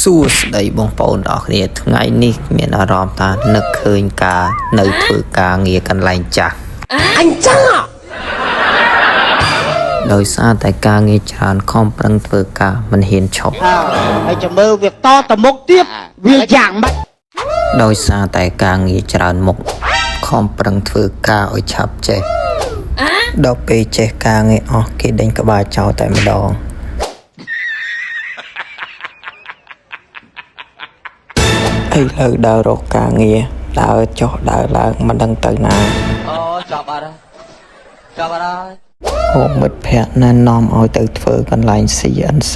សួស្តីបងប្អូនអរគ្នាថ្ងៃនេះមានអារម្មណ៍ថានឹកឃើញការនៅធ្វើការងារកន្លែងចាស់អញ្ចឹងដោយសារតែការងារច្រើនខំប្រឹងធ្វើការមិនហ៊ានឈប់ហើយចាំមើលវាតទៅមុខទៀតវាយ៉ាងម៉េចដោយសារតែការងារច្រើនមុខខំប្រឹងធ្វើការឲ្យឆាប់ចេះដល់ពេលចេះការងារអស់គេដេញក្បាលចោលតែម្ដងឥឡូវដើររកការងារដើរចុះដើរឡើងមិនដឹងទៅណាអូចាប់អត់ចាប់អត់អូមិត្តភ័ក្ដិណែនាំឲ្យទៅធ្វើកន្លែង CNC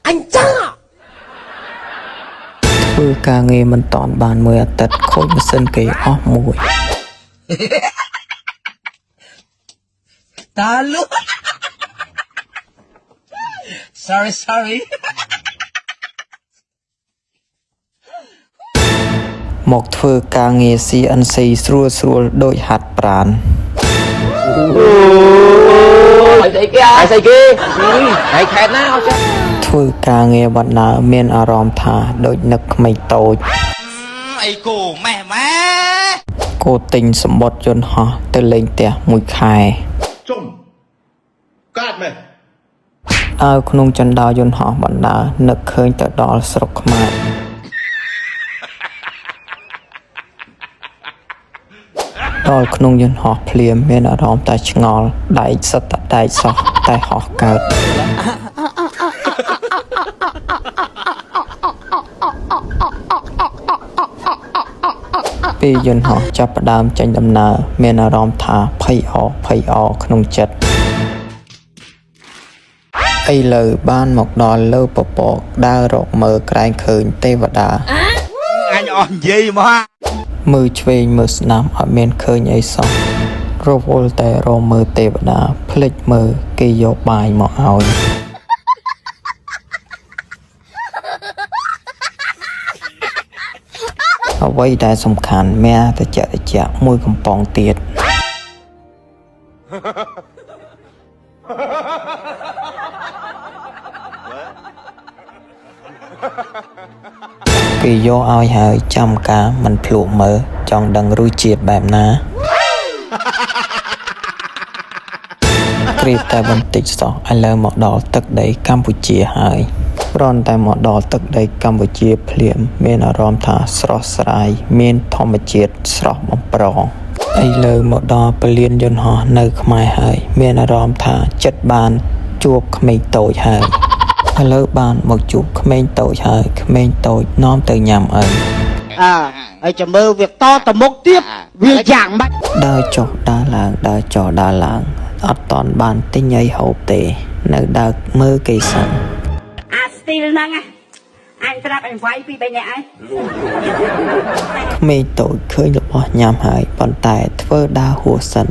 អញ្ចឹងធ្វើការងារមិនតាន់បានមួយអាទិត្យខូចម៉ាស៊ីនគេអស់មួយតាលុ sorry មកធ្វើការងារ CNC ស្រួលដូចហាត់ប្រាណស្អីគេហើយខេតណាអត់ចាធ្វើការងារបណ្ដើមានអារម្មណ៍ថាដូចនឹកក្មេងតូចអីគូម៉ែគោទិញសម្បត្តិយន្តហោះទៅលេងផ្ទះមួយខែជុំកាត់មែនដើរក្នុងចណ្ដោយន្តហោះបណ្ដើនឹកឃើញទៅដល់ស្រុកខ្មែរដល់ក្នុងយន្តហោះភ្លាមមានអារម្មណ៍តែឆ្ងល់ដែកសិតតែដែកសោះតែហោះកើតពេលយន្តហោះចាប់ផ្ដើមចេញដំណើរមានអារម្មណ៍ថាភ័យអរក្នុងចិត្តឥឡូវបានមកដល់លើពពកដើររកមើលក្រែងឃើញទេវតាអញអស់និយាយមកមើលឆ្វេងមើលស្ដាំអត់មានឃើញអីសោះរវល់តែរកមើលទេវតាភ្លេចមើលគេយកបាយមកឲ្យអ្វីដែលសំខាន់មានតែតិចមួយកំប៉ុងទៀតគេយកឲ្យហើយចាំការមិនភ្លក់មើលចង់ដឹងរសជាតិបែបណាគ្រាតែបន្តិចសោះឥឡូវមកដល់ទឹកដីកម្ពុជាហើយគ្រាន់តែមកដល់ទឹកដីកម្ពុជាភ្លាមមានអារម្មណ៍ថាស្រស់ស្រាយមានធម្មជាតិស្រស់បំព្រងឥឡូវមកដល់ពលានយន្តហោះនៅខ្មែរហើយមានអារម្មណ៍ថាចិត្តបានជួបក្មេងតូចហើយឥឡូវបានមកជួបក្មេងតូចហើយក្មេងតូចនាំទៅញ៉ាំអីហើយចាំមើលវាតទៅមុខទៀតវាយ៉ាងម៉េចដើរចុះដើរឡើងដើរចុះដើរឡើងអត់តន់បានទិញអីហូបទេនៅដើរមើលគេសិនស្ទីលហ្នឹងអញប្រាប់អញវាយពី3នាក់ឯងក្មេងតូចឃើញរបស់ញ៉ាំហើយប៉ុន្តែធ្វើដើរហួសសិន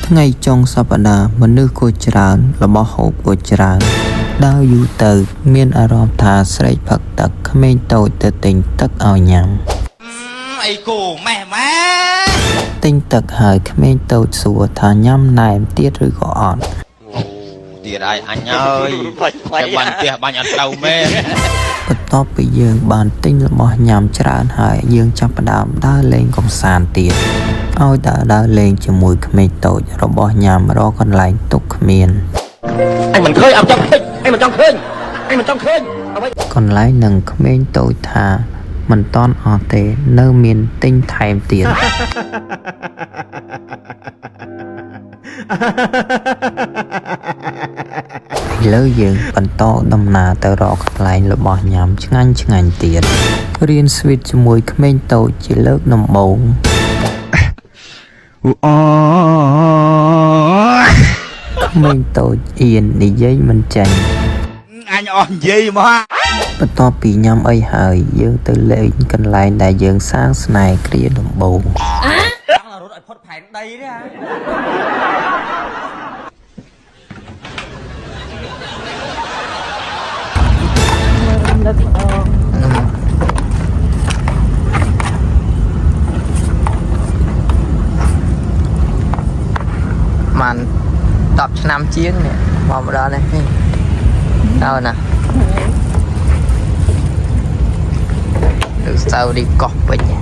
ថ្ងៃចុងសប្តាហ៍មនុស្សក៏ច្រើនរបស់ហូបក៏ច្រើនដើរយូរទៅមានអារម្មណ៍ថាស្រេកផឹកទឹកក្មេងតូចទៅទិញទឹកឲ្យញ៉ាំអីគូម៉ែទិញទឹកហើយក្មេងតូចសួរថាញ៉ាំណែមទៀតឬក៏អត់ទៀតហើយអញហើយតែបានផ្ទះបាញ់អត់ទៅមែនបន្ទាប់ពីយើងបានទិញរបស់ញ៉ាំច្រើនហើយយើងចាប់ផ្ដើមដើរលេងកម្សាន្តទៀតឲ្យដើរលេងជាមួយក្មេងតូចរបស់ញ៉ាំរកកន្លែងទុកគ្មានអញមិនឃើញអត់ចង់ឃើញអញមិនចង់ឃើញអ្វីកន្លែងនឹងក្មេងតូចថាមិនតន់អស់ទេនៅមានទិញថែមទៀតឥឡូវយើងបន្តដំណើរទៅរកកន្លែងរបស់ញ៉ាំឆ្ងាញ់ទៀតរៀនស្វីតជាមួយក្មេងតូចជាលើកដំបូងក្មេងតូចអៀននិយាយមិនចេញអញអស់និយាយមកបន្ទាប់ពីញ៉ាំអីហើយយើងទៅលេងកន្លែងដែលយើងសាងស្នេហ៍គ្រាដំបូងចង់រត់ឲ្យផុតផែនដីទេលើកម្ដង มันตอบชนามเจียงเนี่ยมองมาแล้วเลยนี่เอานะดูเศร้าดีกอกไปเนี่ย